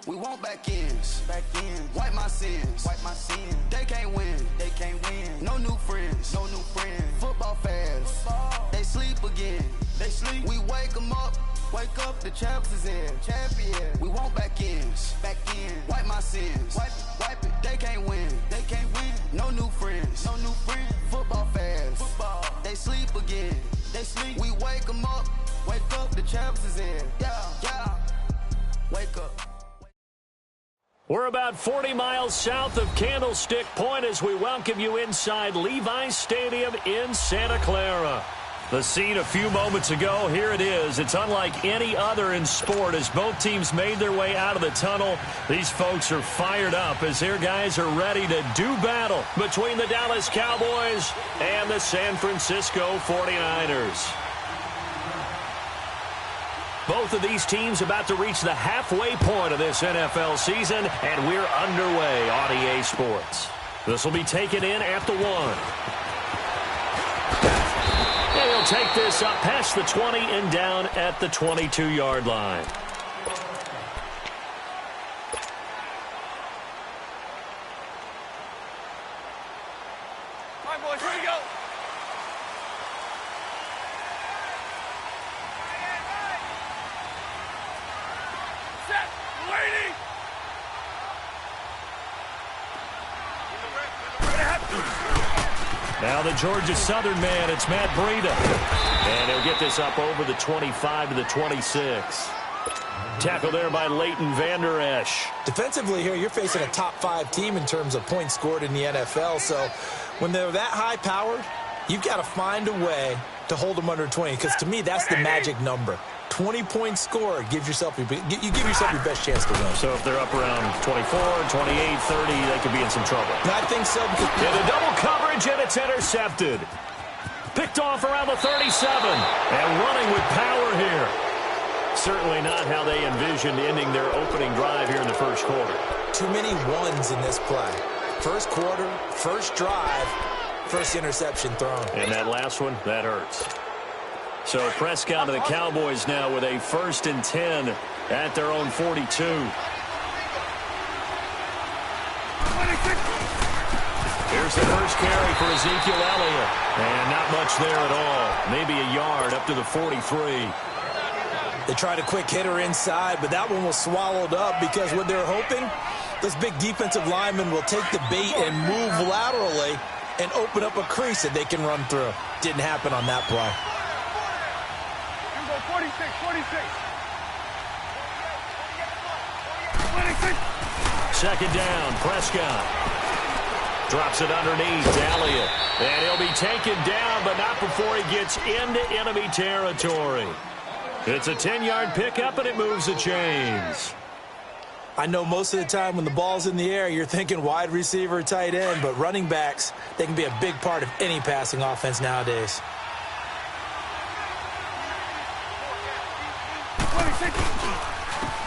We want back ends. Wipe my sins. They can't win. No new friends. Football fast. They sleep again. We wake them up. The champs is in. We want back ends. Wipe my sins. Wipe it. They can't win. No new friends. Football fast. They sleep again. We wake them up. The champs is in. Yeah. Wake up. We're about 40 miles south of Candlestick Point as we welcome you inside Levi's Stadium in Santa Clara. The scene a few moments ago, here it is. It's unlike any other in sport as both teams made their way out of the tunnel. These folks are fired up as their guys are ready to do battle between the Dallas Cowboys and the San Francisco 49ers. Both of these teams about to reach the halfway point of this NFL season, and we're underway on EA Sports. This will be taken in at the 1. And he'll take this up past the 20 and down at the 22-yard line. All right, boys, here we go. Set, waiting. Now the Georgia Southern man, it's Matt Breida. And he'll get this up over the 25 to the 26. Tackle there by Leighton Vander Esch. Defensively here, you're facing a top-5 team in terms of points scored in the NFL. So when they're that high-powered, you've got to find a way to hold them under 20. Because to me, that's the magic number. 20-point score gives yourself you give yourself your best chance to win. So if they're up around 24, 28, 30, they could be in some trouble. I think so. Into double coverage, and it's intercepted. Picked off around the 37. And running with power here. Certainly not how they envisioned ending their opening drive here in the first quarter. Too many ones in this play. First quarter, first drive, first interception thrown. And that last one, that hurts. So Prescott to the Cowboys now with a 1st and 10 at their own 42. Here's the first carry for Ezekiel Elliott. And not much there at all. Maybe a yard up to the 43. They tried a quick hitter inside, but that one was swallowed up because what they're hoping, this big defensive lineman will take the bait and move laterally and open up a crease that they can run through. Didn't happen on that play. 46. Second down, Prescott. Drops it underneath to Elliott. And he'll be taken down, but not before he gets into enemy territory. It's a 10-yard pickup, and it moves the chains. I know most of the time when the ball's in the air, you're thinking wide receiver, tight end, but running backs, they can be a big part of any passing offense nowadays.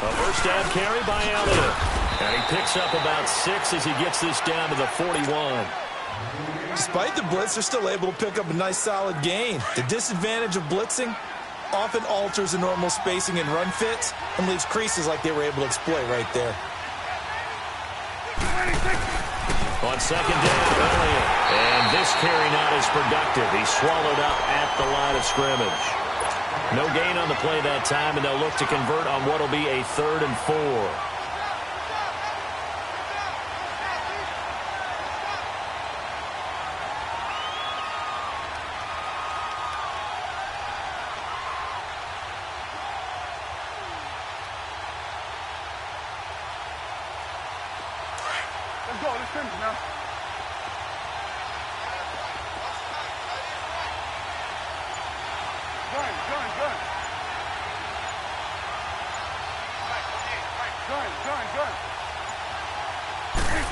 A first down carry by Elliott. And he picks up about 6 as he gets this down to the 41. Despite the blitz, they're still able to pick up a nice solid gain. The disadvantage of blitzing often alters the normal spacing and run fits and leaves creases like they were able to exploit right there. On second down, Elliott. And this carry not as productive. He's swallowed up at the line of scrimmage. No gain on the play that time, and they'll look to convert on what will be a 3rd and 4. Let's go. Let's finish now. Gun.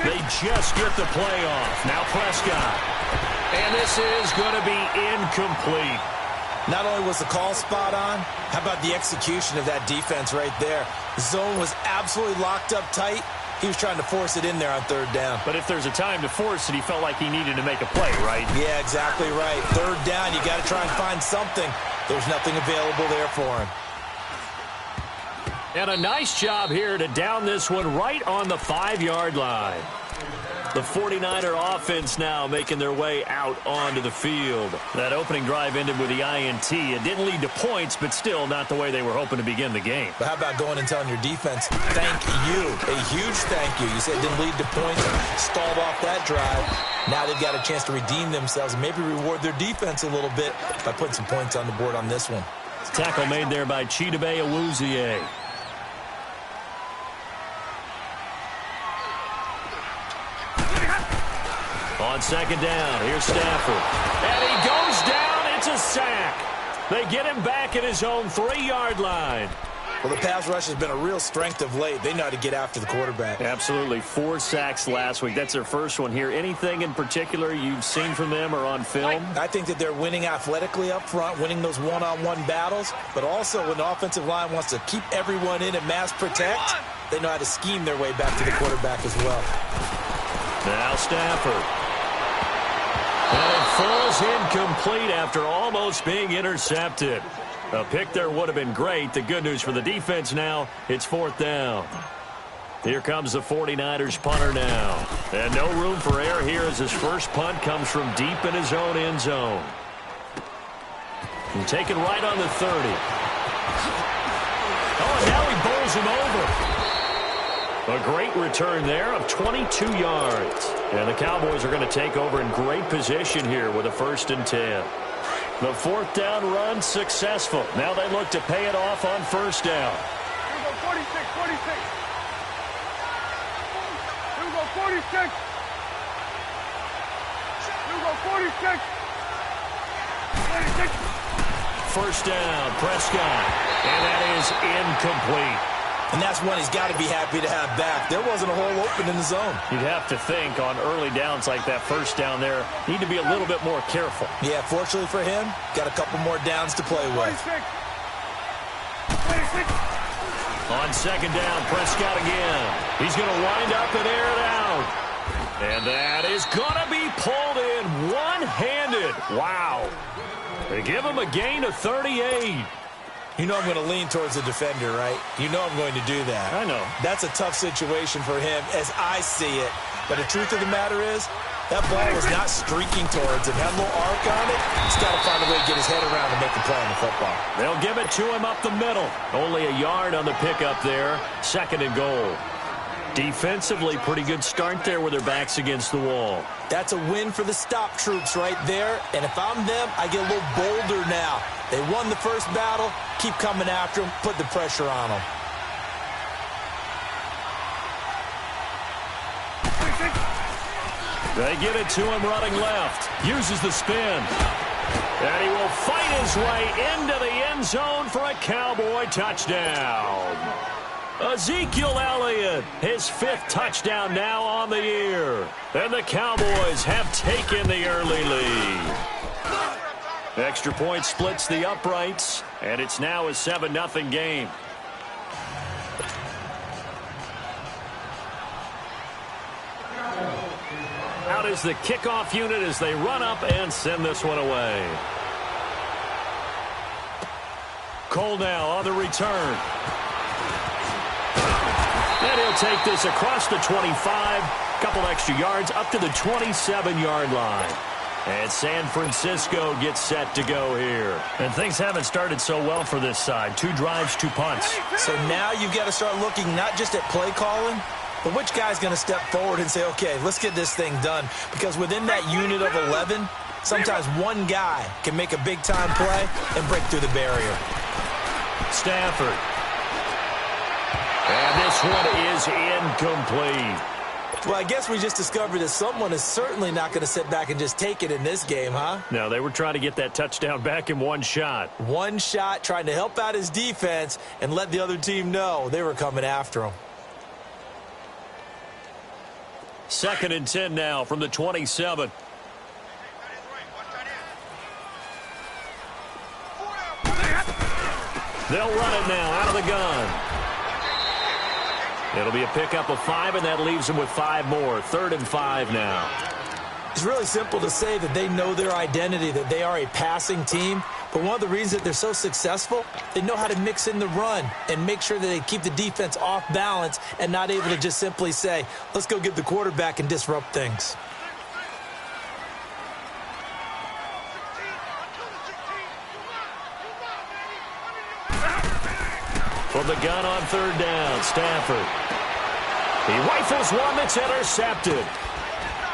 They just get the play off. Now Prescott. And this is going to be incomplete. Not only was the call spot on, how about the execution of that defense right there? The zone was absolutely locked up tight. He was trying to force it in there on 3rd down. But if there's a time to force it, he felt like he needed to make a play, right? Yeah, exactly right. 3rd down, you got to try and find something. There's nothing available there for him. And a nice job here to down this one right on the 5-yard line. The 49er offense now making their way out onto the field. That opening drive ended with the INT. It didn't lead to points, but still not the way they were hoping to begin the game. But how about going and telling your defense, thank you, a huge thank you. You said it didn't lead to points, stalled off that drive. Now they've got a chance to redeem themselves and maybe reward their defense a little bit by putting some points on the board on this one. Tackle made there by Chidobe Awuzie. On second down, here's Stafford. And he goes down. It's a sack. They get him back at his own 3-yard line. Well, the pass rush has been a real strength of late. They know how to get after the quarterback. Absolutely. 4 sacks last week. That's their first one here. Anything in particular you've seen from them or on film? I think that they're winning athletically up front, winning those one-on-one battles, but also when the offensive line wants to keep everyone in and mass protect, they know how to scheme their way back to the quarterback as well. Now Stafford. And it falls incomplete after almost being intercepted. A pick there would have been great. The good news for the defense now, it's 4th down. Here comes the 49ers punter now. And no room for error here as his first punt comes from deep in his own end zone. And taken right on the 30. Oh, and now he bowls him over. A great return there of 22 yards. And the Cowboys are going to take over in great position here with a 1st and 10. The 4th down run successful. Now they look to pay it off on 1st down. Here we go, 46, 46. Here we go, 46. Here we go, 46. 46. 1st down, Prescott. And that is incomplete. And that's one he's got to be happy to have back. There wasn't a hole open in the zone. You'd have to think on early downs like that 1st down there, need to be a little bit more careful. Yeah, fortunately for him, got a couple more downs to play with. 46. 26. On 2nd down, Prescott again. He's going to wind up and air it out. And that is going to be pulled in one-handed. Wow. They give him a gain of 38. You know I'm going to lean towards the defender, right? You know I'm going to do that. I know. That's a tough situation for him as I see it. But the truth of the matter is, that ball was not streaking towards him. Had a little arc on it. He's got to find a way to get his head around and make the play on the football. They'll give it to him up the middle. Only a yard on the pickup there. 2nd and goal. Defensively, pretty good start there with their backs against the wall. That's a win for the stop troops right there. And if I'm them, I get a little bolder now. They won the first battle. Keep coming after them. Put the pressure on them. They get it to him running left. Uses the spin. And he will fight his way into the end zone for a Cowboy touchdown. Ezekiel Elliott, his 5th touchdown now on the year. And the Cowboys have taken the early lead. Extra point splits the uprights, and it's now a 7-0 game. Out is the kickoff unit as they run up and send this one away. Cole now on the return. And he'll take this across the 25. Couple extra yards up to the 27-yard line. And San Francisco gets set to go here. And things haven't started so well for this side. 2 drives, 2 punts. So now you've got to start looking not just at play calling, but which guy's going to step forward and say, okay, let's get this thing done. Because within that unit of 11, sometimes one guy can make a big-time play and break through the barrier. Stafford. And this one is incomplete. Well, I guess we just discovered that someone is certainly not going to sit back and just take it in this game, huh? No, they were trying to get that touchdown back in one shot. One shot, trying to help out his defense and let the other team know they were coming after him. 2nd and 10 now from the 27. They'll run it now out of the gun. It'll be a pickup of 5, and that leaves them with 5 more. 3rd and 5 now. It's really simple to say that they know their identity, that they are a passing team. But one of the reasons that they're so successful, they know how to mix in the run and make sure that they keep the defense off balance and not able to just simply say, let's go get the quarterback and disrupt things. From the gun on third down, Stafford. He rifles one that's intercepted.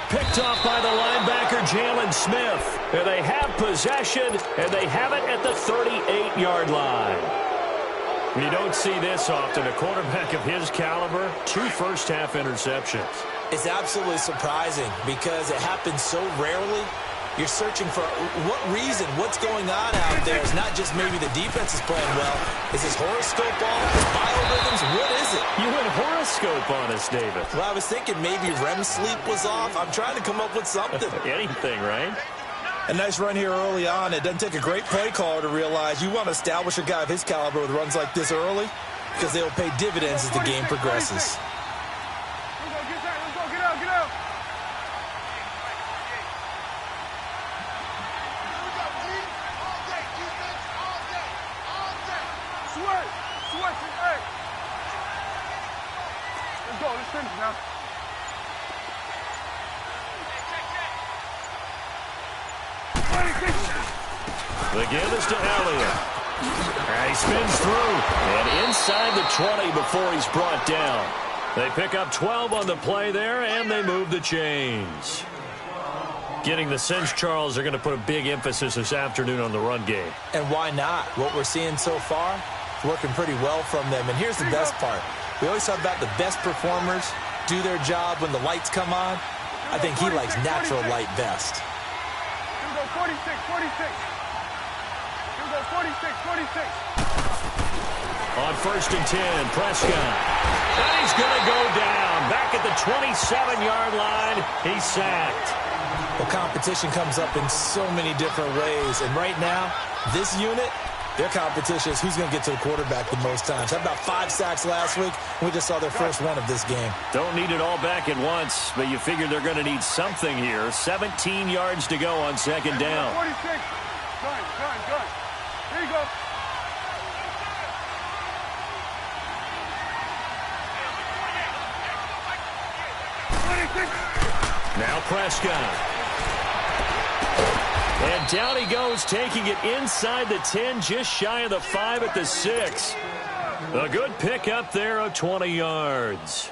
Picked off by the linebacker, Jalen Smith. And they have possession, and they have it at the 38-yard line. You don't see this often. A quarterback of his caliber, 2 first-half interceptions. It's absolutely surprising because it happens so rarely. You're searching for what reason, what's going on out there. It's not just maybe the defense is playing well. Is his horoscope off? His biorhythms? What is it? You went horoscope on us, David. Well, I was thinking maybe REM sleep was off. I'm trying to come up with something. Anything, right? A nice run here early on. It doesn't take a great play caller to realize you want to establish a guy of his caliber with runs like this early because they'll pay dividends as the game progresses. Get out. Let's go. Let's finish now. The give is to Elliott. And he spins through. And inside the 20 before he's brought down. They pick up 12 on the play there, and they move the chains. Getting the sense, Charles, they're going to put a big emphasis this afternoon on the run game. And why not? What we're seeing so far is working pretty well from them. And here's the best part. We always talk about the best performers do their job when the lights come on. I think he likes natural light best. Here we go, 46. Here we go, 46. On 1st and 10, Prescott. And he's going to go down. Back at the 27-yard line, he's sacked. Well, competition comes up in so many different ways. And right now, this unit, their competition is who's going to get to the quarterback the most times. Had about 5 sacks last week. We just saw their first one of this game. Don't need it all back at once, but you figure they're going to need something here. 17 yards to go on 2nd down. 46. Gun. Here you go. Now Prescott. And down he goes, taking it inside the 10, just shy of the 5 at the 6. A good pick up there of 20 yards.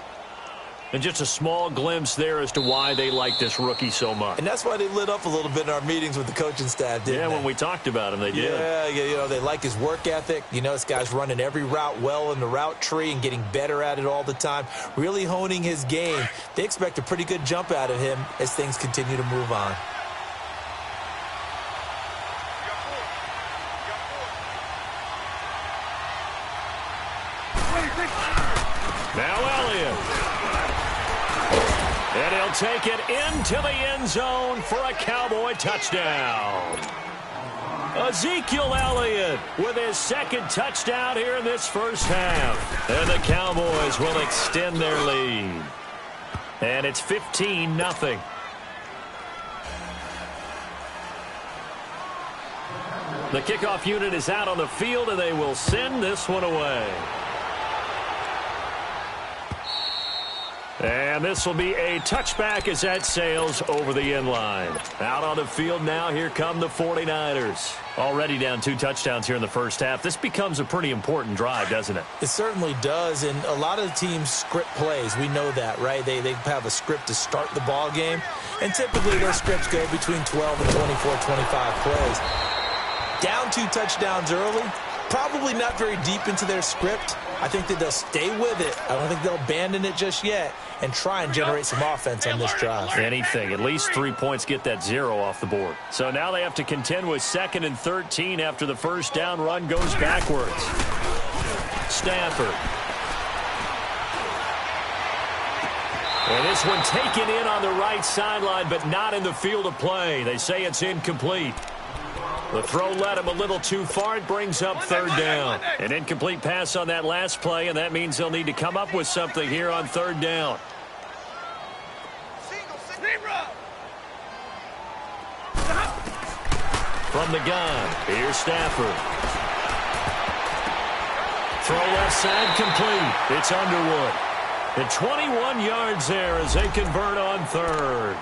And just a small glimpse there as to why they like this rookie so much. And that's why they lit up a little bit in our meetings with the coaching staff, didn't they? Yeah, when we talked about him, they did. Yeah, you know, they like his work ethic. You know, this guy's running every route well in the route tree and getting better at it all the time, really honing his game. They expect a pretty good jump out of him as things continue to move on. Now Elliott. And he'll take it into the end zone for a Cowboy touchdown. Ezekiel Elliott with his 2nd touchdown here in this first half. And the Cowboys will extend their lead. And it's 15-0. The kickoff unit is out on the field, and they will send this one away. And this will be a touchback as that sails over the end line. Out on the field now, here come the 49ers. Already down 2 touchdowns here in the first half. This becomes a pretty important drive, doesn't it? It certainly does, and a lot of the teams script plays. We know that, right? They have a script to start the ball game, and typically those scripts go between 12 and 24, 25 plays. Down 2 touchdowns early, probably not very deep into their script. I think that they'll stay with it. I don't think they'll abandon it just yet and try and generate some offense on this drive. Anything. At least 3 points, get that 0 off the board. So now they have to contend with 2nd and 13 after the first down run goes backwards. Stafford. And this one taken in on the right sideline, but not in the field of play. They say it's incomplete. The throw led him a little too far. It brings up 3rd down. An incomplete pass on that last play, and that means they'll need to come up with something here on 3rd down. from the gun. Here's Stafford. Throw left side complete. It's Underwood. And 21 yards there as they convert on third.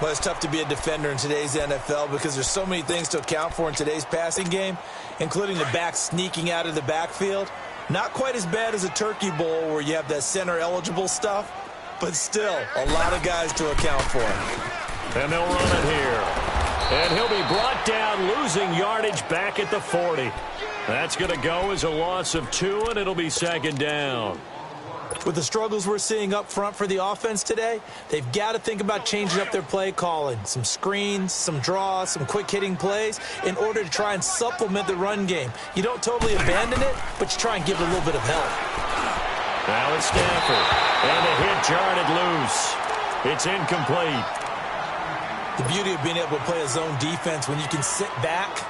Well, it's tough to be a defender in today's NFL because there's so many things to account for in today's passing game, including the back sneaking out of the backfield. Not quite as bad as a turkey bowl where you have that center-eligible stuff, but still a lot of guys to account for. And they'll run it here. And he'll be brought down, losing yardage back at the 40. That's going to go as a loss of 2, and it'll be second down. With the struggles we're seeing up front for the offense today, they've got to think about changing up their play calling. Some screens, some draws, some quick-hitting plays in order to try and supplement the run game. You don't totally abandon it, but you try and give it a little bit of help. Now it's Stafford. And the hit jarred loose. It's incomplete. The beauty of being able to play a zone defense when you can sit back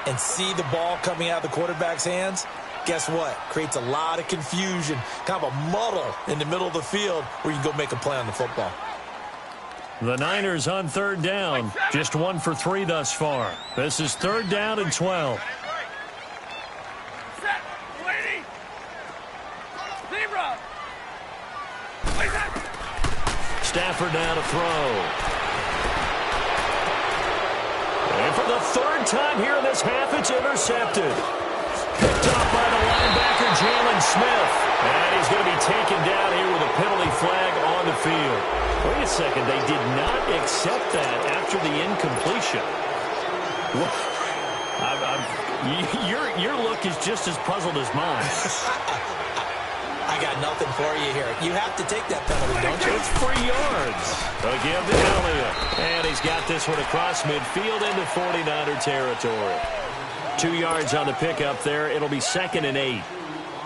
and see the ball coming out of the quarterback's hands, guess what? Creates a lot of confusion, kind of a muddle in the middle of the field where you can go make a play on the football. The Niners on third down. Just 1 for 3 thus far. This is third down and 12. Stafford now to throw. And for the third time here in this half, it's intercepted. Picked off by the linebacker, Jalen Smith. And he's going to be taken down here with a penalty flag on the field. Wait a second. They did not accept that after the incompletion. Your look is just as puzzled as mine. I got nothing for you here. You have to take that penalty, don't you? It's 3 yards. Again to Elliott. And he's got this one across midfield into 49er territory. 2 yards on the pickup there. It'll be second and 8.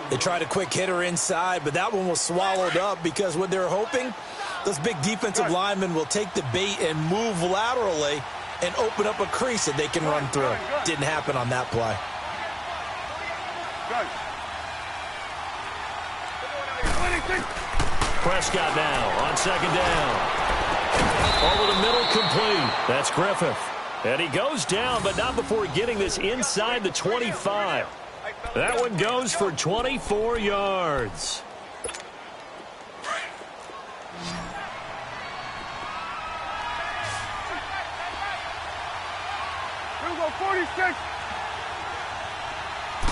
They tried a quick hitter inside, but that one was swallowed up because what they're hoping, those big defensive linemen will take the bait and move laterally and open up a crease that they can run through. Didn't happen on that play. Prescott now on second down. Over the middle, complete. That's Griffith. And he goes down, but not before getting this inside the 25. That one goes for 24 yards. We'll go 46.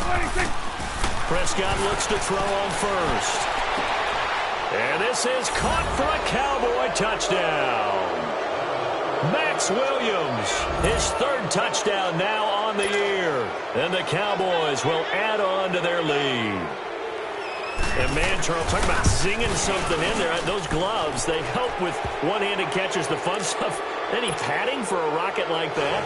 26. Prescott looks to throw on first. And this is caught for a Cowboy touchdown. Max Williams, his third touchdown now on the year. And the Cowboys will add on to their lead. And man, Charles, talking about zinging something in there. Those gloves, they help with one-handed catches, the fun stuff. Any padding for a rocket like that?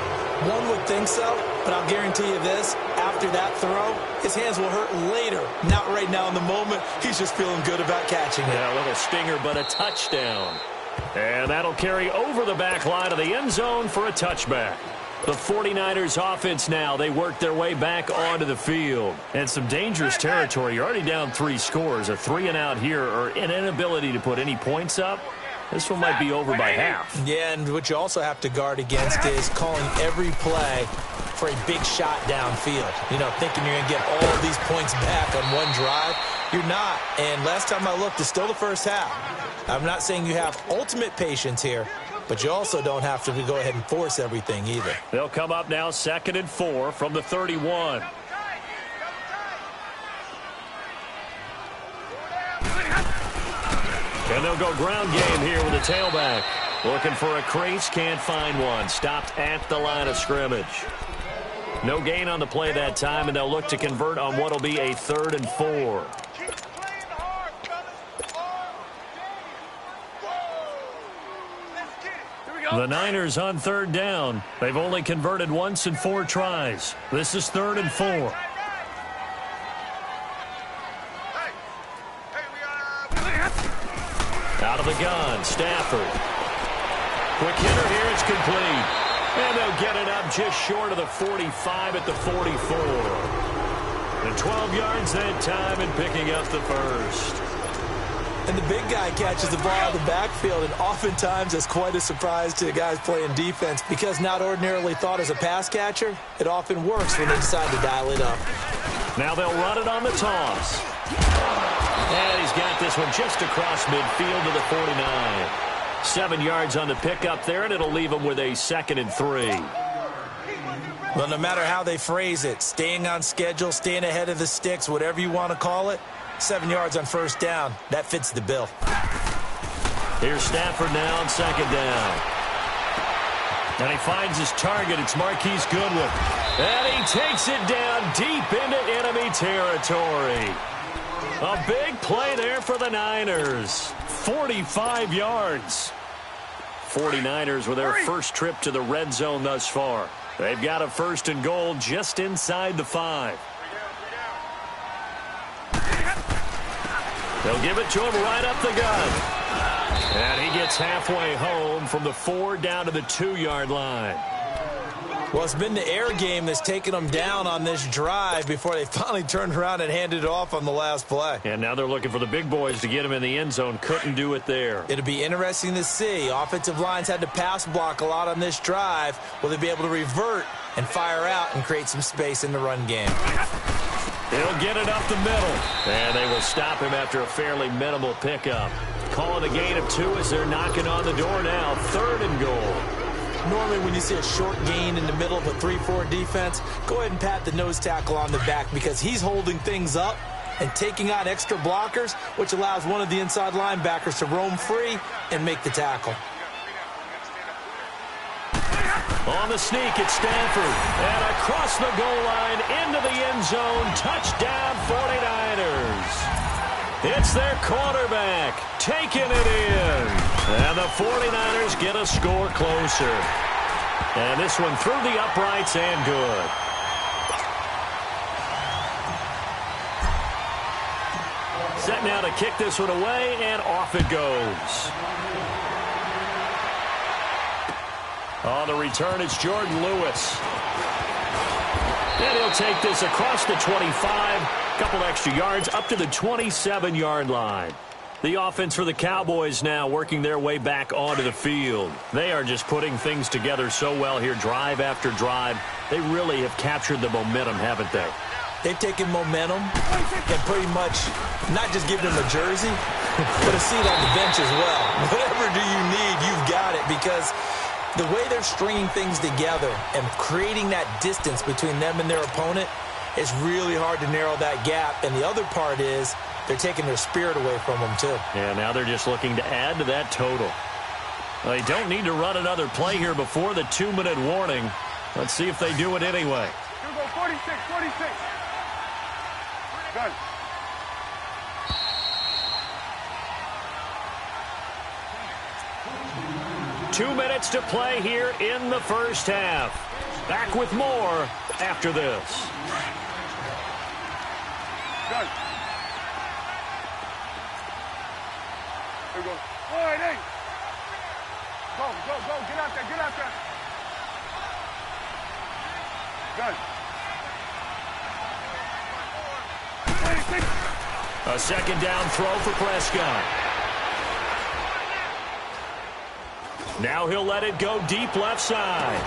One would think so, but I'll guarantee you this. After that throw, his hands will hurt later. Not right now in the moment. He's just feeling good about catching it. Yeah, a little stinger, but a touchdown. And that'll carry over the back line of the end zone for a touchback. The 49ers offense now, they work their way back onto the field. And some dangerous territory. You're already down 3 scores. A 3-and-out here or an inability to put any points up. This one might be over by half. Yeah, and what you also have to guard against is calling every play for a big shot downfield. You know, thinking you're going to get all of these points back on one drive. You're not. And last time I looked, it's still the first half. I'm not saying you have ultimate patience here, but you also don't have to go ahead and force everything either. They'll come up now 2nd and 4 from the 31. And they'll go ground game here with a tailback. Looking for a crease, can't find one. Stopped at the line of scrimmage. No gain on the play that time, and they'll look to convert on what will be a 3rd and 4. The Niners on 3rd down. They've only converted once in 4 tries. This is 3rd and 4. Out of the gun, Stafford. Quick hitter here, it's complete. And they'll get it up just short of the 45 at the 44. And 12 yards that time and picking up the first. And the big guy catches the ball out of the backfield, and oftentimes it's quite a surprise to the guys playing defense because not ordinarily thought as a pass catcher, it often works when they decide to dial it up. Now they'll run it on the toss. And he's got this one just across midfield to the 49. 7 yards on the pickup there, and it'll leave him with a 2nd and 3. Well, no matter how they phrase it, staying on schedule, staying ahead of the sticks, whatever you want to call it, 7 yards on first down, that fits the bill. Here's Stafford now on 2nd down. And he finds his target. It's Marquise Goodwin. And he takes it down deep into enemy territory. A big play there for the Niners. 45 yards. 49ers with their first trip to the red zone thus far. They've got a 1st and goal just inside the 5. They'll give it to him right up the gut. And he gets halfway home from the 4 down to the 2-yard line. Well, it's been the air game that's taken them down on this drive before they finally turned around and handed it off on the last play. And now they're looking for the big boys to get him in the end zone. Couldn't do it there. It'll be interesting to see. Offensive lines had to pass block a lot on this drive. Will they be able to revert and fire out and create some space in the run game? He'll get it up the middle. And they will stop him after a fairly minimal pickup. Calling a gain of 2 as they're knocking on the door now. 3rd and goal. Normally when you see a short gain in the middle of a 3-4 defense, go ahead and pat the nose tackle on the back because he's holding things up and taking on extra blockers, which allows one of the inside linebackers to roam free and make the tackle. On the sneak, it's Stafford. And across the goal line, into the end zone. Touchdown, 49ers. It's their quarterback taking it in. And the 49ers get a score closer. And this one through the uprights and good. Set now to kick this one away, and off it goes. On the return, it's Jordan Lewis. And he'll take this across the 25. Couple extra yards up to the 27-yard line. The offense for the Cowboys now working their way back onto the field. They are just putting things together so well here, drive after drive. They really have captured the momentum, haven't they? They've taken momentum and pretty much not just given them a jersey, but a seat on the bench as well. Whatever do you need, you've got it, because the way they're stringing things together and creating that distance between them and their opponent, it's really hard to narrow that gap. And the other part is they're taking their spirit away from them, too. Yeah, now they're just looking to add to that total. Well, they don't need to run another play here before the 2-minute warning. Let's see if they do it anyway. You go 46, 46. Done. Two minutes to play here in the first half. Back with more after this. Done. Here we go. All right, hey. Go, go, go. Get out there, get out there. Done. A 2nd down throw for Prescott. Now he'll let it go deep left side.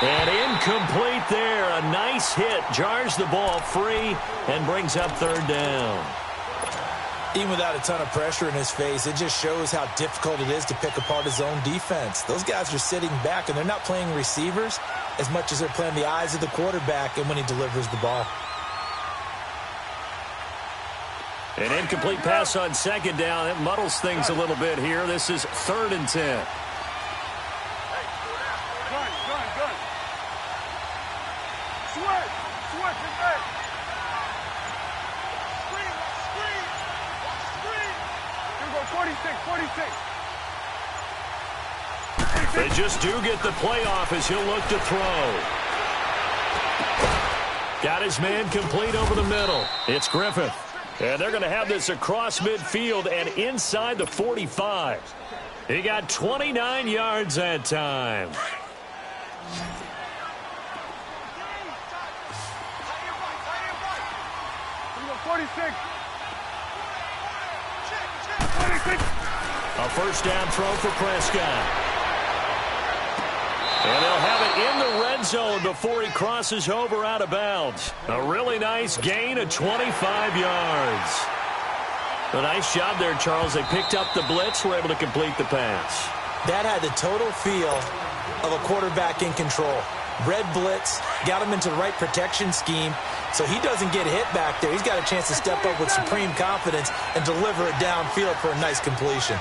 And incomplete there. A nice hit. Jars the ball free and brings up 3rd down. Even without a ton of pressure in his face, it just shows how difficult it is to pick apart his own defense. Those guys are sitting back, and they're not playing receivers as much as they're playing the eyes of the quarterback and when he delivers the ball. An incomplete pass on 2nd down. It muddles things a little bit here. This is 3rd and 10. They just do get the play off as he'll look to throw. Got his man complete over the middle. It's Griffith. And they're going to have this across midfield and inside the 45. He got 29 yards that time. A first down throw for Prescott. And they'll have it in the red zone before he crosses over out of bounds. A really nice gain of 25 yards. A nice job there, Charles. They picked up the blitz, were able to complete the pass. That had the total feel of a quarterback in control. Red blitz, got him into the right protection scheme, so he doesn't get hit back there. He's got a chance to step up with supreme confidence and deliver it downfield for a nice completion.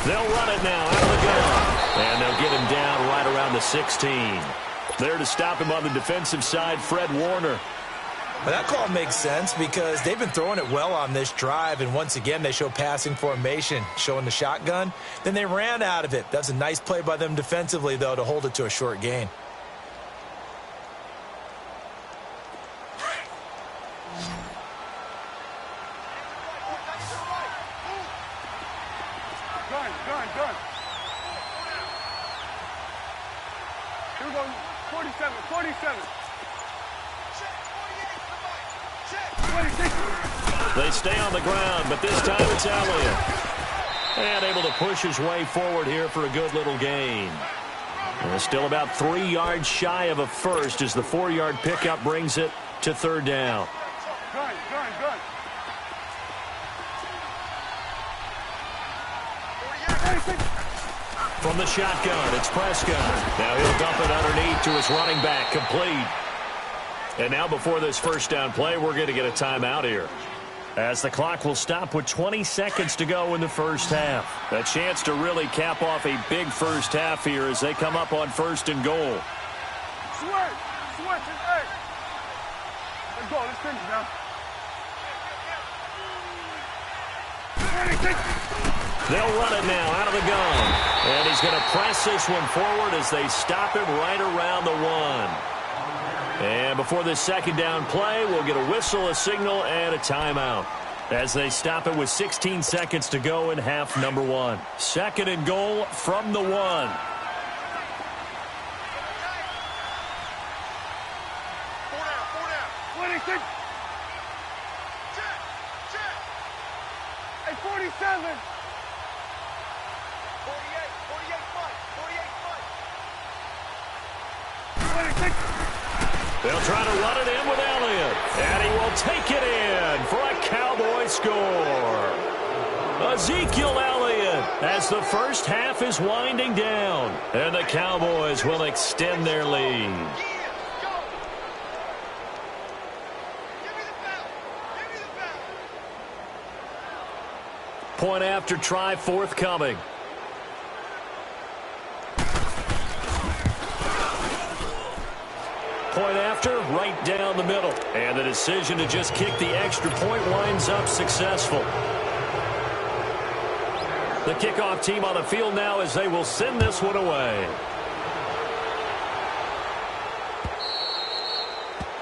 They'll run it now out of the gun. And they'll get him down right around the 16. There to stop him on the defensive side, Fred Warner. Well, that call makes sense because they've been throwing it well on this drive, and once again they show passing formation, showing the shotgun. Then they ran out of it. That's a nice play by them defensively, though, to hold it to a short gain. Gun. Here we go, 47. They stay on the ground, but this time it's Elliott. And able to push his way forward here for a good little gain. And still about 3 yards shy of a first as the 4-yard pickup brings it to third down. Gun. From the shotgun, it's Prescott. Now he'll dump it underneath to his running back, complete. And now before this first down play, we're going to get a timeout here, as the clock will stop with 20 seconds to go in the first half. A chance to really cap off a big first half here as they come up on first and goal. Switch, hey. Let's go, let's finish now. They'll run it now out of the gun. And he's going to press this one forward as they stop him right around the 1. And before this second down play, we'll get a whistle, a signal, and a timeout, as they stop it with 16 seconds to go in half number 1. Second and goal from the 1. 4 down. 26. Check. Hey, 47. 48 fight. 26. They'll try to run it in with Elliott, and he will take it in for a Cowboy score. Ezekiel Elliott, as the first half is winding down, and the Cowboys will extend their lead. Point after try forthcoming. Point after, right down the middle. And the decision to just kick the extra point winds up successful. The kickoff team on the field now as they will send this one away.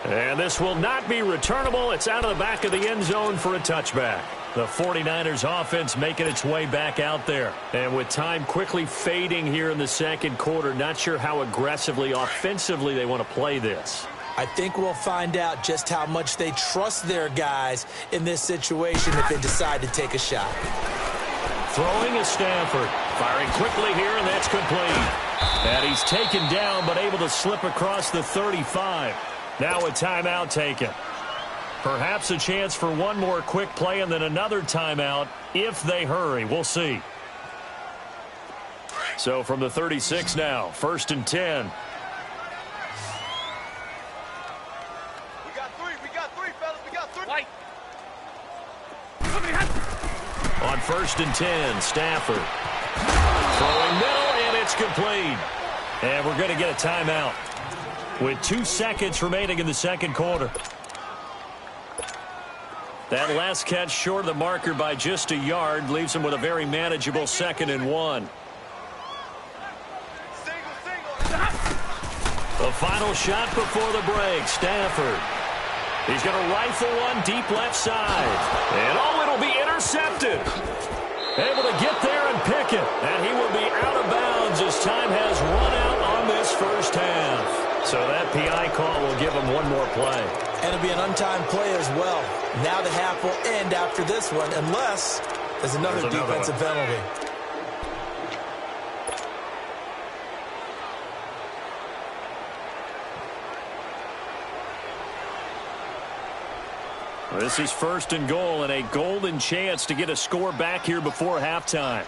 And this will not be returnable. It's out of the back of the end zone for a touchback. The 49ers offense making its way back out there. And with time quickly fading here in the second quarter, not sure how aggressively, offensively they want to play this. I think we'll find out just how much they trust their guys in this situation if they decide to take a shot. Throwing is Stafford. Firing quickly here, and that's complete. And he's taken down, but able to slip across the 35. Now a timeout taken. Perhaps a chance for one more quick play and then another timeout if they hurry. We'll see. So from the 36 now, 1st and 10. We got three, fellas. We got three. White. On 1st and 10, Stafford. Throwing middle, and it's complete. And we're going to get a timeout with 2 seconds remaining in the second quarter. That last catch short of the marker by just a yard leaves him with a very manageable 2nd and 1. The final shot before the break, Stafford. He's going to rifle one deep left side. And it'll be intercepted. Able to get there and pick it. And he will be out of bounds as time has run out on this first half. So that PI call will give him one more play. And it'll be an untimed play as well. Now the half will end after this one, unless there's another defensive penalty. This is 1st and goal and a golden chance to get a score back here before halftime.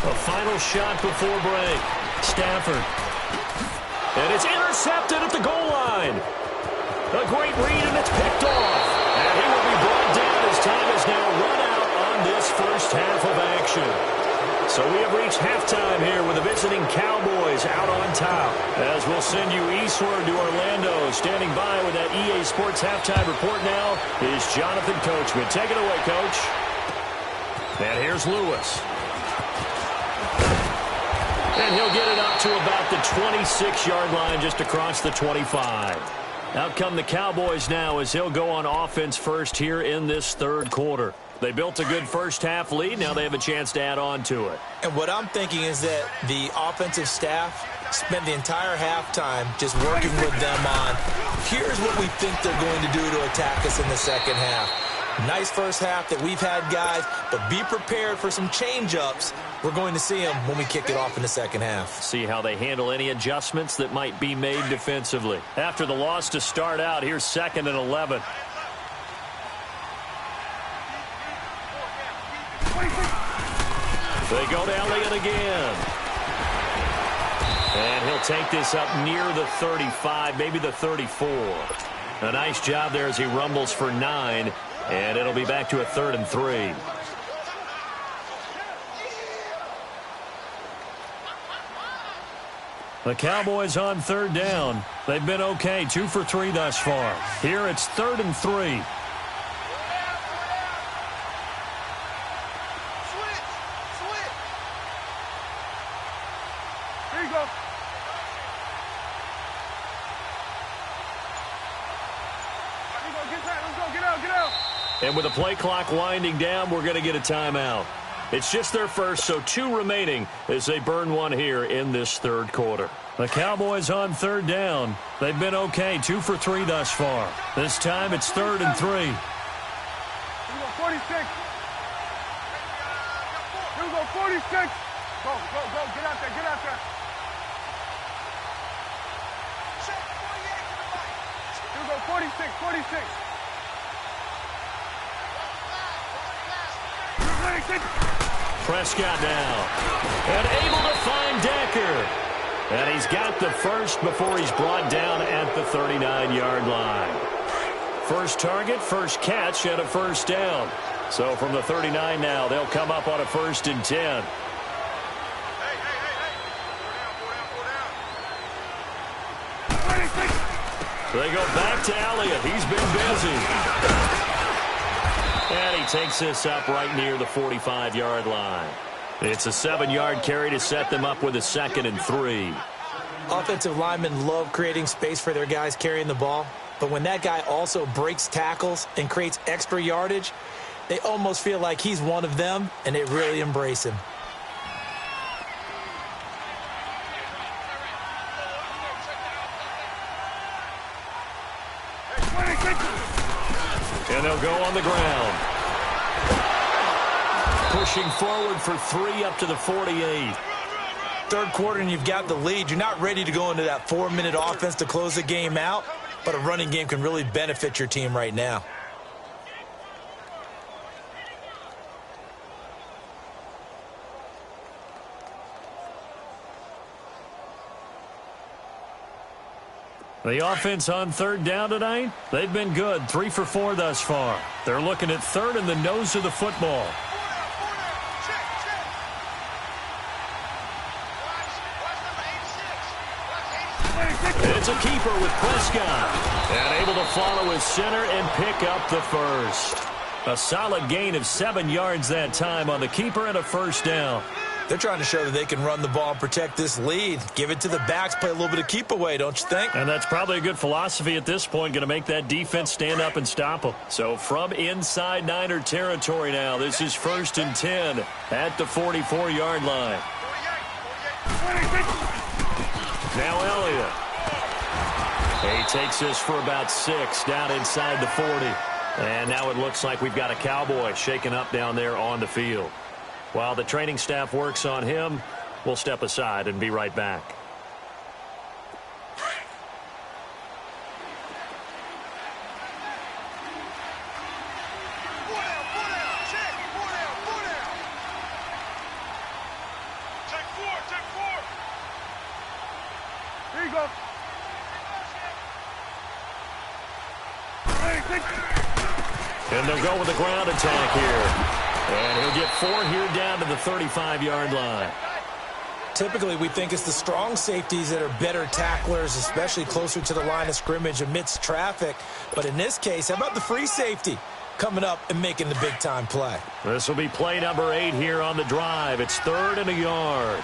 A final shot before break. Stafford. And it's intercepted at the goal line. A great read, and it's picked off. And he will be brought down as time is now run out on this first half of action. So we have reached halftime here with the visiting Cowboys out on top. As we'll send you eastward to Orlando. Standing by with that EA Sports halftime report now is Jonathan Coachman. Take it away, Coach. And here's Lewis. And he'll get it up to about the 26-yard line, just across the 25. Out come the Cowboys now as he'll go on offense first here in this third quarter. They built a good first half lead. Now they have a chance to add on to it. And what I'm thinking is that the offensive staff spent the entire halftime just working with them on, here's what we think they're going to do to attack us in the second half. Nice first half that we've had, guys, but be prepared for some change-ups. We're going to see them when we kick it off in the second half. See how they handle any adjustments that might be made defensively. After the loss to start out, here's 2nd and 11. They go to Elliott again. And he'll take this up near the 35, maybe the 34. A nice job there as he rumbles for 9. And it'll be back to a 3rd and 3. The Cowboys on 3rd down. They've been okay, 2 for 3 thus far. Here it's 3rd and 3. Here you go. Get that. Let's go. Get out. Get out. And with the play clock winding down, we're going to get a timeout. It's just their first, so 2 remaining as they burn one here in this third quarter. The Cowboys on 3rd down. They've been okay, 2 for 3 thus far. This time it's 3rd and 3. Here we go, 46. Here we go, 46. Go. Get out there. Get out there. Here we go, 46. Prescott now. And able to find Decker. And he's got the first before he's brought down at the 39-yard line. First target, first catch, and a first down. So from the 39 now, they'll come up on a 1st and 10. They go back to Elliott. He's been busy. And he takes this up right near the 45-yard line. It's a 7-yard carry to set them up with a 2nd and 3. Offensive linemen love creating space for their guys carrying the ball, but when that guy also breaks tackles and creates extra yardage, they almost feel like he's one of them, and they really embrace him. And they'll go on the ground. Pushing forward for 3 up to the 48. Third quarter and you've got the lead. You're not ready to go into that 4-minute offense to close the game out, but a running game can really benefit your team right now. The offense on 3rd down tonight, they've been good, 3 for 4 thus far. They're looking at 3rd and the nose of the football. It's a keeper with Prescott. And able to follow his center and pick up the first. A solid gain of 7 yards that time on the keeper and a first down. They're trying to show that they can run the ball and protect this lead. Give it to the backs, play a little bit of keep away, don't you think? And that's probably a good philosophy at this point, going to make that defense stand up and stop them. So from inside Niner territory now, this is 1st and 10 at the 44-yard line. Now Elliott. He takes this for about 6 down inside the 40. And now it looks like we've got a Cowboy shaken up down there on the field. While the training staff works on him, we'll step aside and be right back. Here you go. And they'll go with the ground attack here. And he'll get 4 here down to the 35-yard line. Typically, we think it's the strong safeties that are better tacklers, especially closer to the line of scrimmage amidst traffic. But in this case, how about the free safety coming up and making the big-time play? This will be play number 8 here on the drive. It's 3rd and a yard.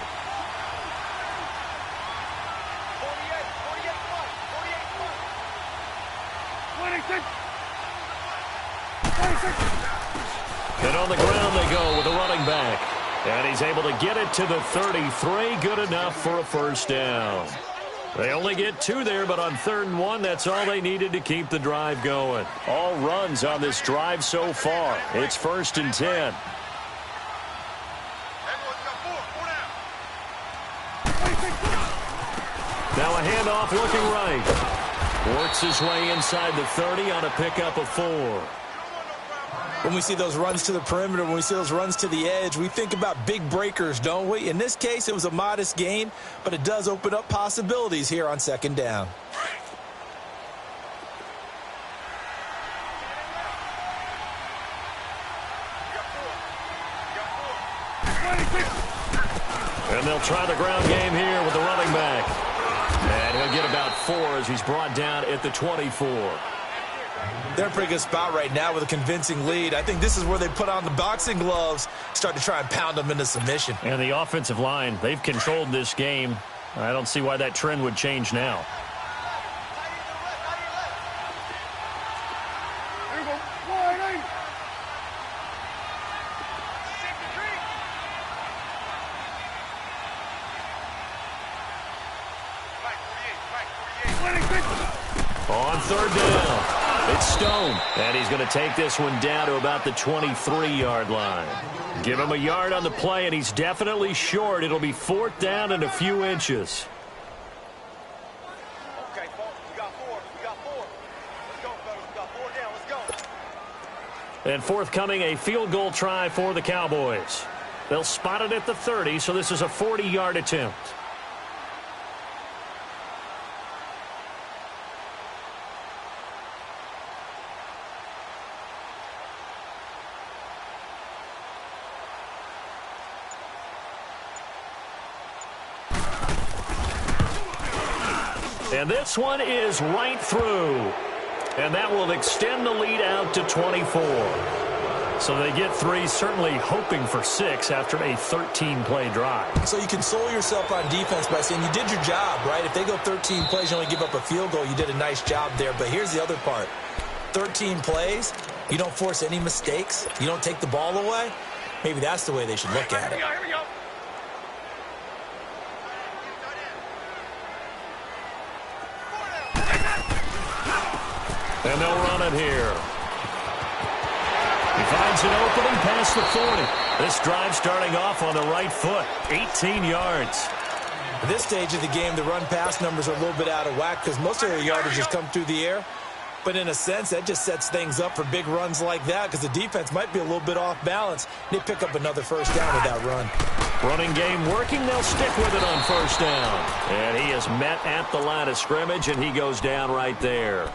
And on the ground they go with a running back. And he's able to get it to the 33. Good enough for a first down. They only get 2 there, but on 3rd and 1, that's all they needed to keep the drive going. All runs on this drive so far. It's 1st and 10. Now a handoff looking right. Works his way inside the 30 on a pickup of 4. When we see those runs to the perimeter, when we see those runs to the edge, we think about big breakers, don't we? In this case, it was a modest gain, but it does open up possibilities here on 2nd down. And they'll try the ground game here with the running back. And he'll get about 4 as he's brought down at the 24. They're in a pretty good spot right now with a convincing lead. I think this is where they put on the boxing gloves, start to try and pound them into submission. And the offensive line, they've controlled this game. I don't see why that trend would change now. Here you go. Wide eight. On 3rd down. It's Stone, and he's going to take this one down to about the 23-yard line. Give him a yard on the play, and he's definitely short. It'll be 4th down and a few inches. Okay, we got 4. We got 4. Let's go, fellas. We got 4 down. Let's go. And forthcoming, a field goal try for the Cowboys. They'll spot it at the 30, so this is a 40-yard attempt. And this one is right through. And that will extend the lead out to 24. So they get 3, certainly hoping for 6 after a 13-play drive. So you console yourself on defense by saying you did your job, right? If they go 13 plays, you only give up a field goal, you did a nice job there. But here's the other part. 13 plays, you don't force any mistakes, you don't take the ball away. Maybe that's the way they should look at it. Here we go. And they'll run it here. He finds an opening past the 40. This drive starting off on the right foot. 18 yards. At this stage of the game, the run-pass numbers are a little bit out of whack because most of their yardage has come through the air. But in a sense, that just sets things up for big runs like that because the defense might be a little bit off balance. They pick up another first down with that run. Running game working. They'll stick with it on first down. And he is met at the line of scrimmage, and he goes down right there.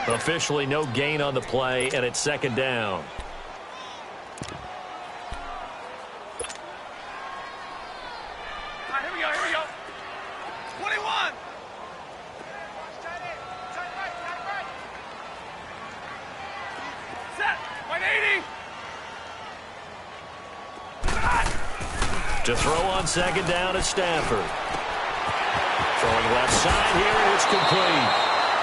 Officially no gain on the play, and it's 2nd down. Here we go. Here we go. 21. Set. 180. To throw on second down is Stafford. Throwing left side here, and it's complete.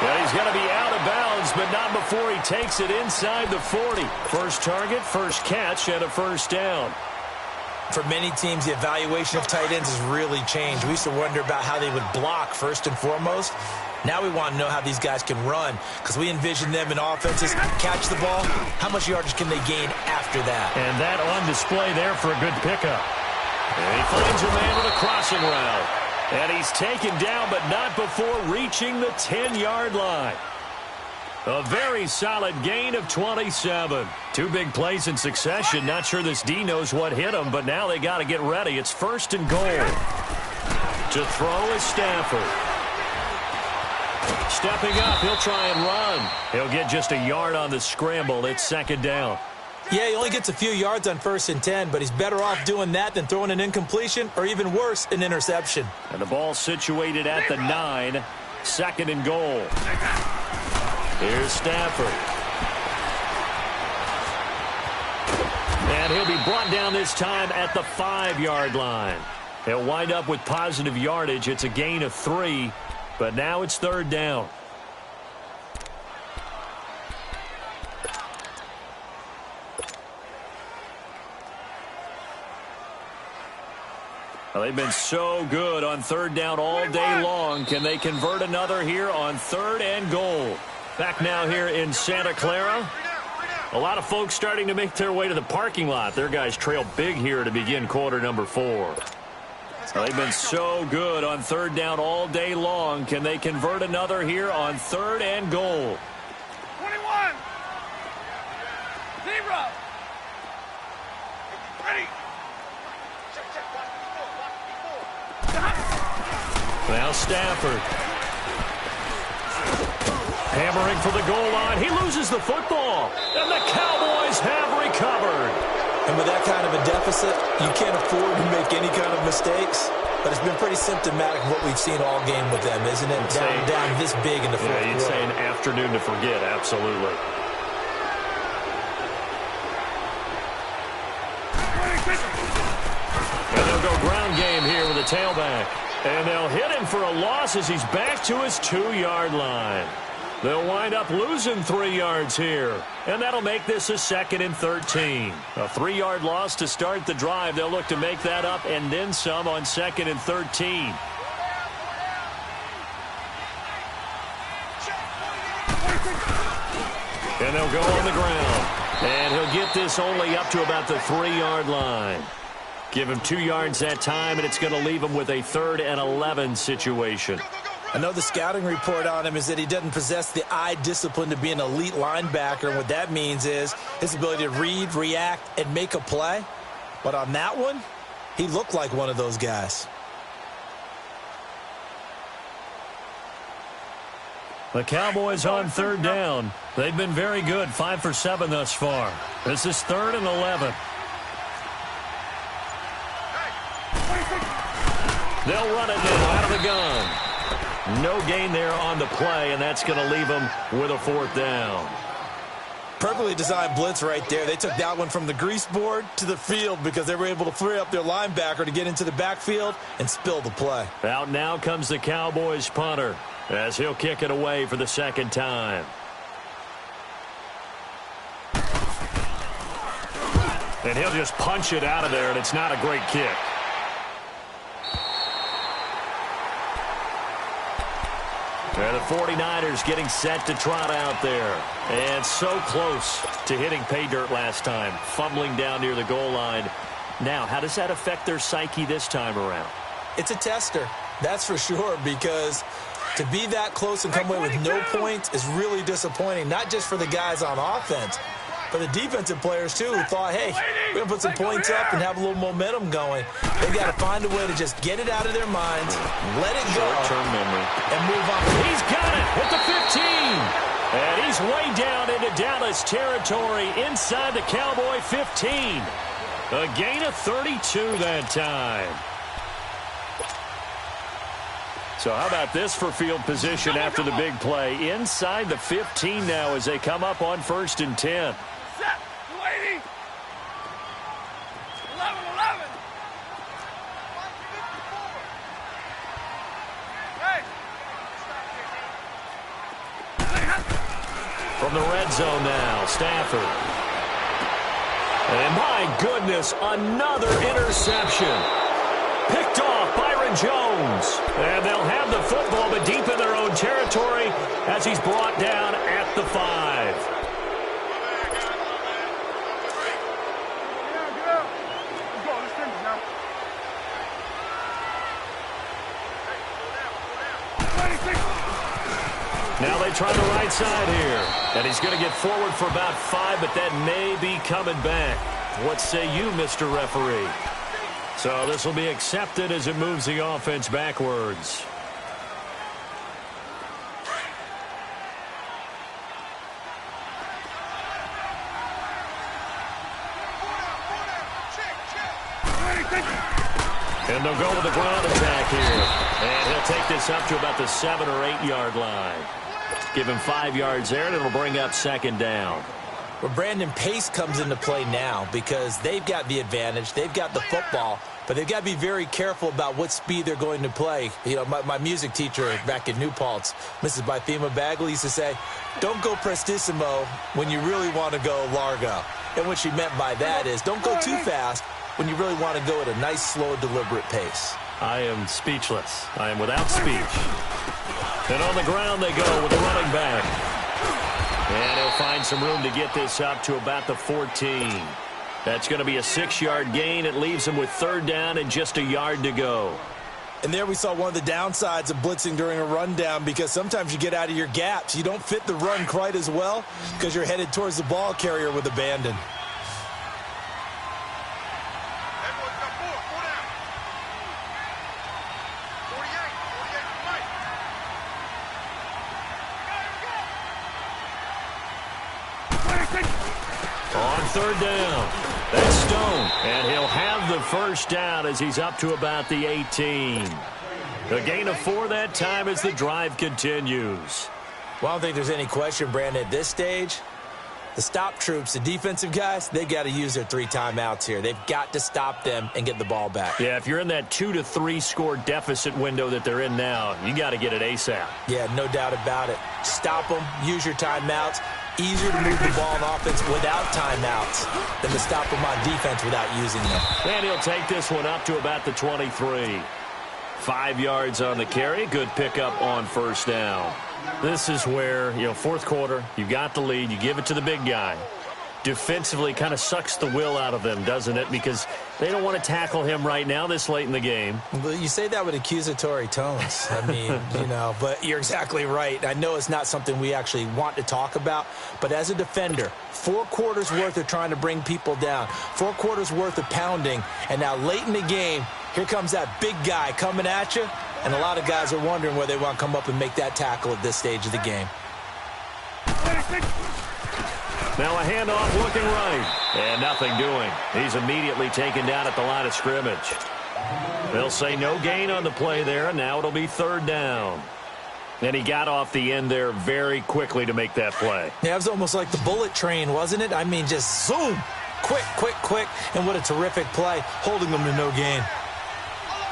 Yeah, he's going to be out of bounds, but not before he takes it inside the 40. First target, first catch, and a first down. For many teams, the evaluation of tight ends has really changed. We used to wonder about how they would block first and foremost. Now we want to know how these guys can run, because we envision them in offenses catch the ball. How much yardage can they gain after that? And that on display there for a good pickup. And he finds a man with a crossing route. And he's taken down, but not before reaching the 10-yard line. A very solid gain of 27. Two big plays in succession. Not sure this D knows what hit him, but now they got to get ready. It's first and goal. To throw is Stafford. Stepping up, he'll try and run. He'll get just a yard on the scramble. It's second down. Yeah, he only gets a few yards on 1st and 10, but he's better off doing that than throwing an incompletion or even worse, an interception. And the ball situated at the 9. Second and goal. Here's Stafford. And he'll be brought down this time at the 5-yard line. He'll wind up with positive yardage. It's a gain of 3, but now it's third down. Well, they've been so good on third down all day long. Can they convert another here on third and goal? Back now here in Santa Clara. A lot of folks starting to make their way to the parking lot. Their guys trail big here to begin quarter number 4. Well, they've been so good on third down all day long. Can they convert another here on third and goal? 21. 0. Ready. Now Stafford. Hammering for the goal line. He loses the football. And the Cowboys have recovered. And with that kind of a deficit, you can't afford to make any kind of mistakes. But it's been pretty symptomatic of what we've seen all game with them, isn't it? Down this big in the fourth quarter. You'd say an afternoon to forget, absolutely. And they'll go ground game here with a tailback. And they'll hit him for a loss as he's back to his 2-yard line. They'll wind up losing 3 yards here. And that'll make this a 2nd and 13. A 3-yard loss to start the drive. They'll look to make that up and then some on 2nd and 13. And they'll go on the ground. And he'll get this only up to about the 3-yard line. Give him 2 yards that time, and it's going to leave him with a 3rd and 11 situation. I know the scouting report on him is that he doesn't possess the eye discipline to be an elite linebacker, and what that means is his ability to read, react, and make a play. But on that one, he looked like one of those guys. The Cowboys on third down. They've been very good, 5 for 7 thus far. This is 3rd and 11. They'll run it now out of the gun. No gain there on the play, and that's going to leave them with a 4th down. Perfectly designed blitz right there. They took that one from the grease board to the field because they were able to free up their linebacker to get into the backfield and spill the play. Out now comes the Cowboys punter as he'll kick it away for the 2nd time. And he'll just punch it out of there, and it's not a great kick. And the 49ers getting set to trot out there. And so close to hitting pay dirt last time, fumbling down near the goal line. Now, how does that affect their psyche this time around? It's a tester, that's for sure, because to be that close and come away with no points is really disappointing, not just for the guys on offense, but the defensive players, too, who thought, hey, we're going to put some points up and have a little momentum going. They've got to find a way to just get it out of their minds, let it go, short-term memory, and move on. He's got it at the 15. And he's way down into Dallas territory inside the Cowboy 15. A gain of 32 that time. So how about this for field position after the big play? Inside the 15 now as they come up on 1st and 10. Set. 280. 11. From the red zone now, Stafford. And my goodness, another interception. Picked off Byron Jones. And they'll have the football, but deep in their own territory as he's brought down at the 5. Now they try the right side here. And he's going to get forward for about 5, but that may be coming back. What say you, Mr. Referee? So this will be accepted as it moves the offense backwards. And they'll go with the ground attack here. And he'll take this up to about the 7 or 8 yard line. Give him 5 yards there, and it'll bring up second down. Well, Brandon, pace comes into play now because they've got the advantage. They've got the football, but they've got to be very careful about what speed they're going to play. You know, my music teacher back in New Paltz, Mrs. Bythema Bagley, used to say, don't go prestissimo when you really want to go largo. And what she meant by that is don't go too fast when you really want to go at a nice, slow, deliberate pace. I am speechless. I am without speech. And on the ground they go with the running back. And he'll find some room to get this up to about the 14. That's going to be a 6-yard gain. It leaves him with third down and just a yard to go. And there we saw one of the downsides of blitzing during a rundown because sometimes you get out of your gaps. You don't fit the run quite as well because you're headed towards the ball carrier with abandon. On third down, that's Stone, and he'll have the first down as he's up to about the 18. A gain of 4 that time as the drive continues. Well, I don't think there's any question, Brandon, at this stage. The stop troops, the defensive guys, they've got to use their 3 timeouts here. They've got to stop them and get the ball back. Yeah, if you're in that 2 to 3 score deficit window that they're in now, you got to get it ASAP. Yeah, no doubt about it. Stop them, use your timeouts. Easier to move the ball on offense without timeouts than to stop them on defense without using them. And he'll take this one up to about the 23. 5 yards on the carry. Good pickup on first down. This is where, fourth quarter, you got the lead. You give it to the big guy. Defensively kind of sucks the will out of them, doesn't it? Because they don't want to tackle him right now this late in the game. Well, you say that with accusatory tones. I mean, but you're exactly right. I know it's not something we actually want to talk about, but as a defender, 4 quarters worth of trying to bring people down, 4 quarters worth of pounding, and now late in the game, here comes that big guy coming at you, and a lot of guys are wondering where they want to come up and make that tackle at this stage of the game. Now a handoff looking right. And nothing doing. He's immediately taken down at the line of scrimmage. They'll say no gain on the play there, and now it'll be third down. And he got off the end there very quickly to make that play. Yeah, it was almost like the bullet train, wasn't it? I mean, just zoom. Quick, quick, quick. And what a terrific play, holding them to no gain.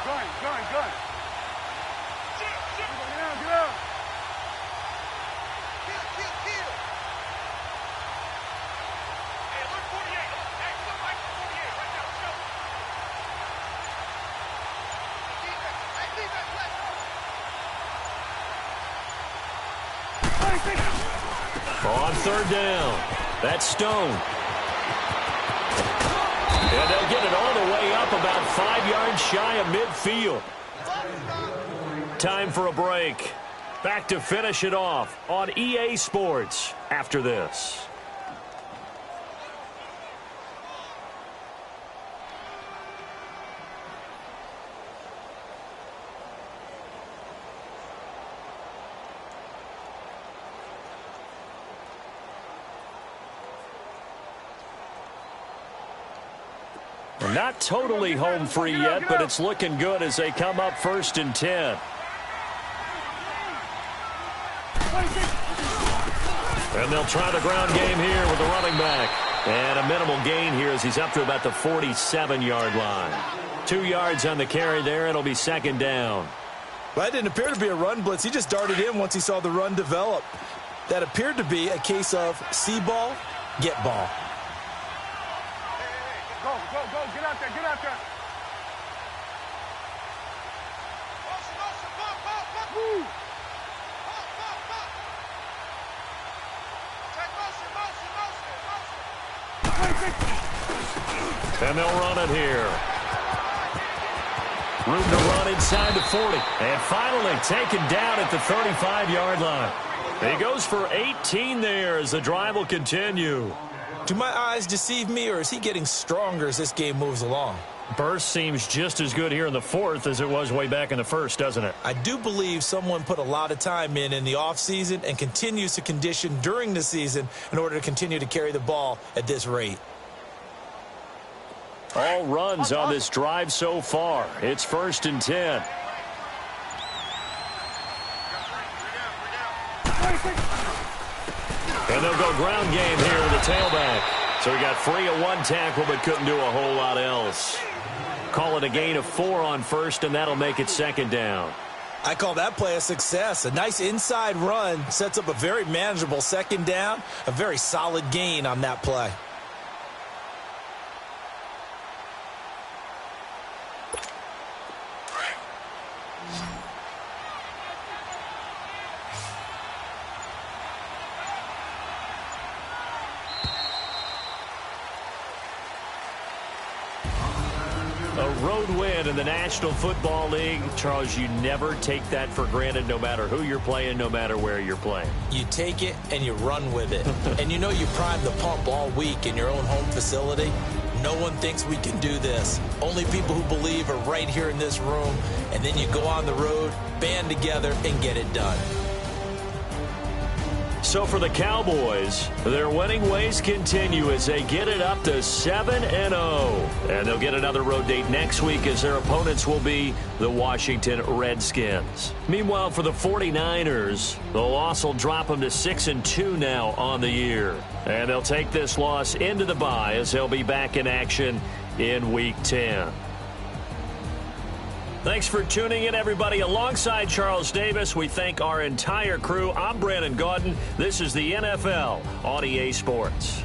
Gun. Get out. On third down, that's Stone. And they'll get it all the way up about 5 yards shy of midfield. Time for a break. Back to finish it off on EA Sports after this. Not totally home free yet, but it's looking good as they come up 1st and 10. And they'll try the ground game here with the running back. And a minimal gain here as he's up to about the 47-yard line. 2 yards on the carry there. It'll be second down. Well, that didn't appear to be a run blitz. He just darted in once he saw the run develop. That appeared to be a case of see ball, get ball. Hey, go, go, go. Get out there, get out there. Move. And they'll run it here. Room to run inside the 40. And finally taken down at the 35-yard line. He goes for 18 there as the drive will continue. Do my eyes deceive me, or is he getting stronger as this game moves along? Burst seems just as good here in the fourth as it was way back in the first, doesn't it? I do believe someone put a lot of time in the offseason and continues to condition during the season in order to continue to carry the ball at this rate. All runs on this drive so far. It's 1st and 10. And they'll go ground game here with the tailback. So he got free of one tackle but couldn't do a whole lot else. Call it a gain of 4 on first, and that'll make it 2nd down. I call that play a success. A nice inside run sets up a very manageable 2nd down. A very solid gain on that play. A road win in the National Football League. Charles, you never take that for granted no matter who you're playing, no matter where you're playing. You take it and you run with it. And you know you primed the pump all week in your own home facility. No one thinks we can do this. Only people who believe are right here in this room. And then you go on the road, band together, and get it done. So for the Cowboys, their winning ways continue as they get it up to 7-0. And they'll get another road date next week as their opponents will be the Washington Redskins. Meanwhile, for the 49ers, the loss will drop them to 6-2 now on the year. And they'll take this loss into the bye as they'll be back in action in Week 10. Thanks for tuning in, everybody. Alongside Charles Davis, we thank our entire crew. I'm Brandon Gaudin. This is the NFL on EA Sports.